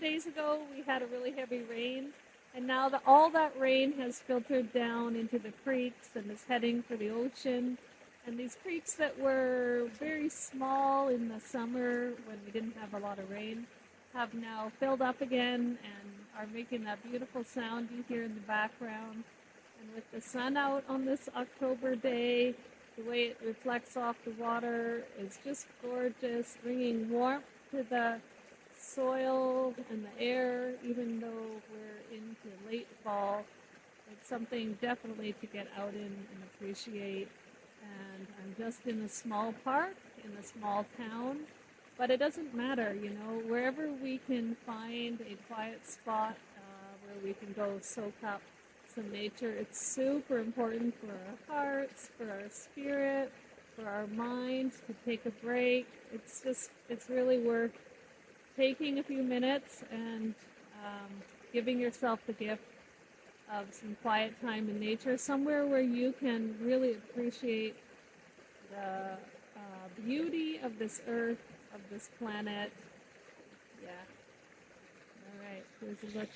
days ago we had a really heavy rain, and now all that rain has filtered down into the creeks and is heading for the ocean. And these creeks that were very small in the summer when we didn't have a lot of rain have now filled up again and are making that beautiful sound you hear in the background. And with the sun out on this October day, the way it reflects off the water is just gorgeous, bringing warmth to the soil and the air, even though we're into late fall. It's something definitely to get out in and appreciate. And I'm just in a small park, in a small town, but it doesn't matter, wherever we can find a quiet spot where we can go soak up some nature. It's super important for our hearts, for our spirit, for our minds to take a break. It's really worth taking a few minutes and giving yourself the gift of some quiet time in nature, somewhere where you can really appreciate the beauty of this earth, of this planet. Yeah. All right, here's a look.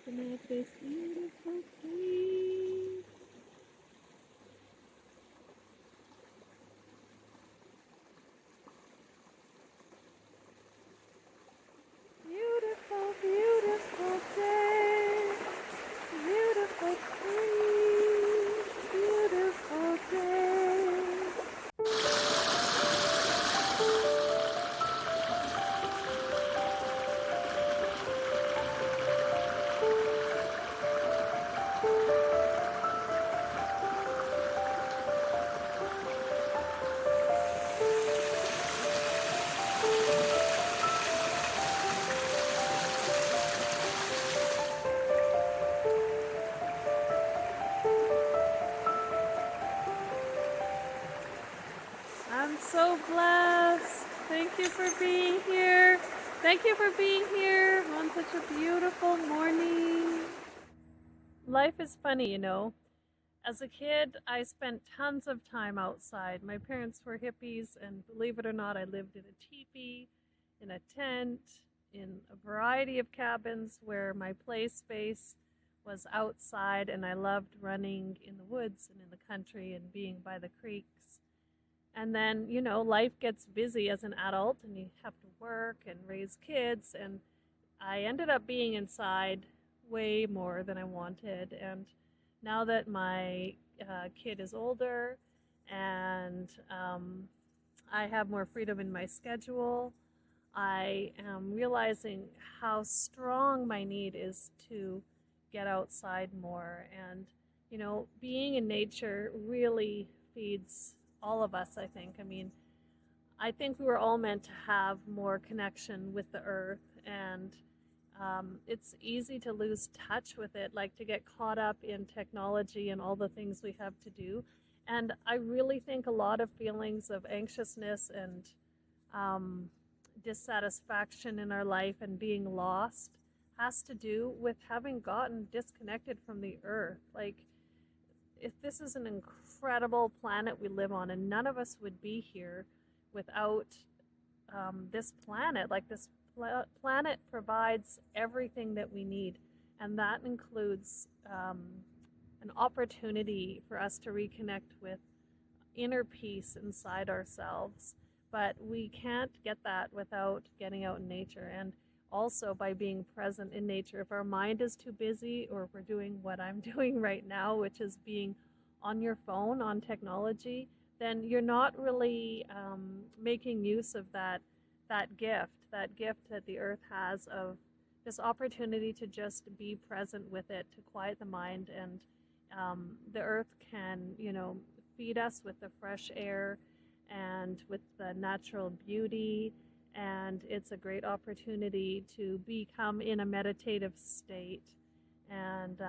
Looking at this beautiful tree. Beautiful, beautiful day. Beautiful tree. Beautiful day. I'm so blessed. Thank you for being here. Thank you for being here on such a beautiful morning. Life is funny, As a kid, I spent tons of time outside. My parents were hippies, and believe it or not, I lived in a teepee, in a tent, in a variety of cabins where my play space was outside, and I loved running in the woods and in the country and being by the creeks. And then, life gets busy as an adult, and you have to work and raise kids, and I ended up being inside way more than I wanted. And now that my kid is older and I have more freedom in my schedule, I am realizing how strong my need is to get outside more. And, being in nature really feeds all of us, I think. I think we were all meant to have more connection with the earth, and it's easy to lose touch with it, like to get caught up in technology and all the things we have to do. And I really think a lot of feelings of anxiousness and dissatisfaction in our life and being lost has to do with having gotten disconnected from the earth. Like, if this is an incredible planet we live on, and none of us would be here without this planet. Like, this planet provides everything that we need, and that includes an opportunity for us to reconnect with inner peace inside ourselves. But we can't get that without getting out in nature, and also by being present in nature. If our mind is too busy, or if we're doing what I'm doing right now, which is being on your phone, on technology, then you're not really making use of that gift that the earth has, of this opportunity to just be present with it, to quiet the mind. And the earth can, feed us with the fresh air and with the natural beauty, and it's a great opportunity to become in a meditative state. And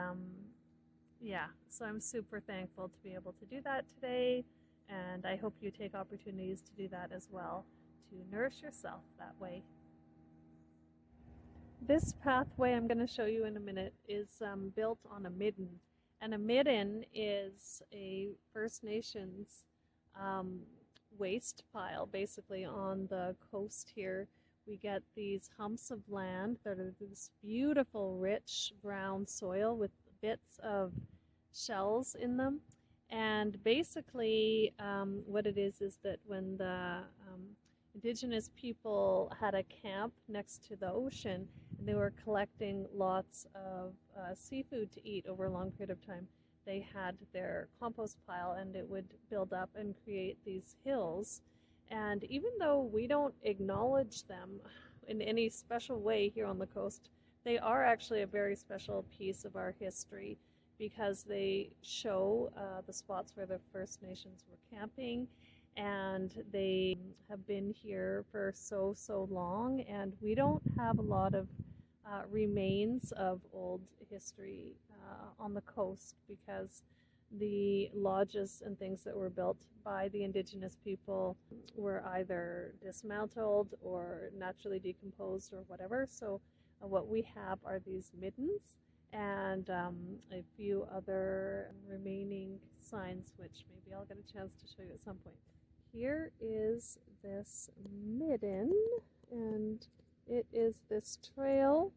so I'm super thankful to be able to do that today, and I hope you take opportunities to do that as well, to nourish yourself that way. This pathway I'm going to show you in a minute is built on a midden, and a midden is a First Nations waste pile, basically, on the coast here, we get these humps of land that are this beautiful, rich brown soil with bits of shells in them. And basically, what it is that when the indigenous people had a camp next to the ocean and they were collecting lots of seafood to eat over a long period of time, they had their compost pile and it would build up and create these hills. And even though we don't acknowledge them in any special way here on the coast, they are actually a very special piece of our history because they show the spots where the First Nations were camping, and they have been here for so long, and we don't have a lot of remains of old history on the coast because the lodges and things that were built by the indigenous people were either dismantled or naturally decomposed or whatever. So what we have are these middens and a few other remaining signs, which maybe I'll get a chance to show you at some point. Here is this midden, and it is this trail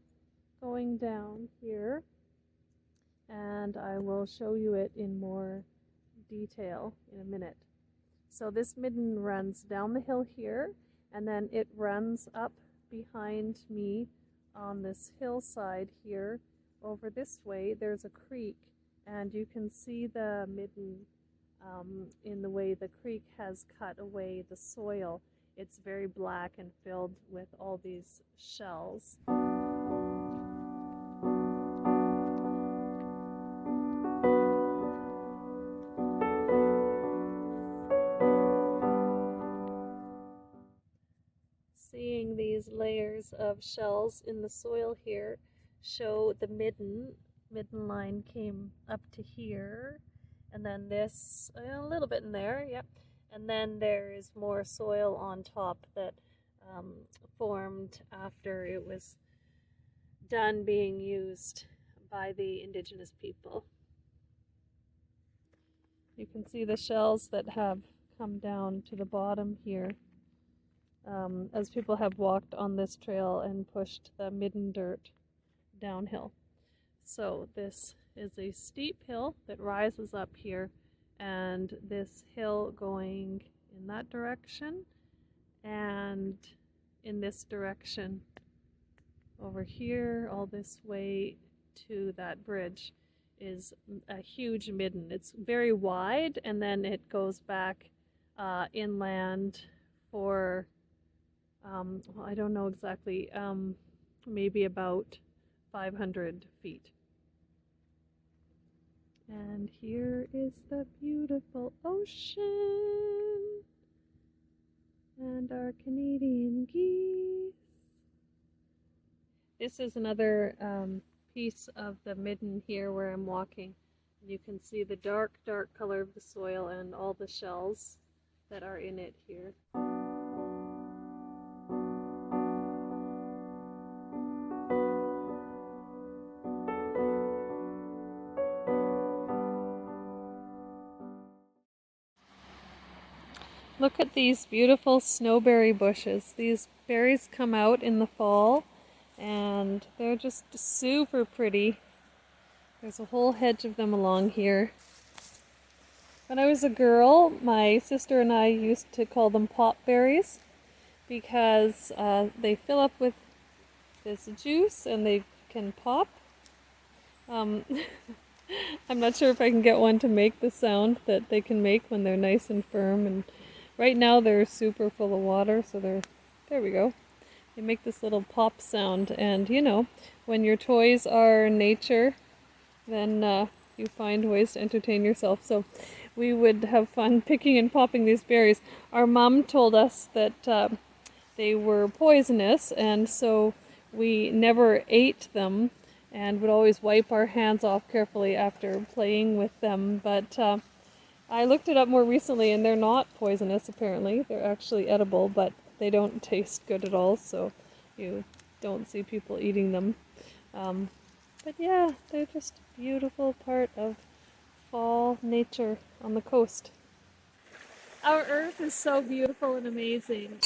going down here, and I will show you it in more detail in a minute. So this midden runs down the hill here, and then it runs up behind me on this hillside here. Over this way there's a creek, and you can see the midden in the way the creek has cut away the soil. It's very black and filled with all these shells. Seeing these layers of shells in the soil here show the midden line came up to here, and then this a little bit in there, yep. And then there is more soil on top that formed after it was done being used by the indigenous people. You can see the shells that have come down to the bottom here as people have walked on this trail and pushed the midden dirt downhill. So this is a steep hill that rises up here, and this hill going in that direction and in this direction over here all this way to that bridge is a huge midden. It's very wide, and then it goes back inland for well, I don't know exactly, maybe about 500 feet. And here is the beautiful ocean and our Canadian geese. This is another piece of the midden here where I'm walking. You can see the dark color of the soil and all the shells that are in it here. Look at these beautiful snowberry bushes. These berries come out in the fall and they're just super pretty. There's a whole hedge of them along here. When I was a girl, my sister and I used to call them pop berries because they fill up with this juice and they can pop. I'm not sure if I can get one to make the sound that they can make when they're nice and firm, and right now they're super full of water, so there we go. They make this little pop sound, and you know, when your toys are nature, then you find ways to entertain yourself. So we would have fun picking and popping these berries. Our mom told us that they were poisonous, and so we never ate them and would always wipe our hands off carefully after playing with them. But I looked it up more recently, and they're not poisonous apparently. They're actually edible, but they don't taste good at all, so you don't see people eating them. But yeah, they're just a beautiful part of fall nature on the coast. Our earth is so beautiful and amazing.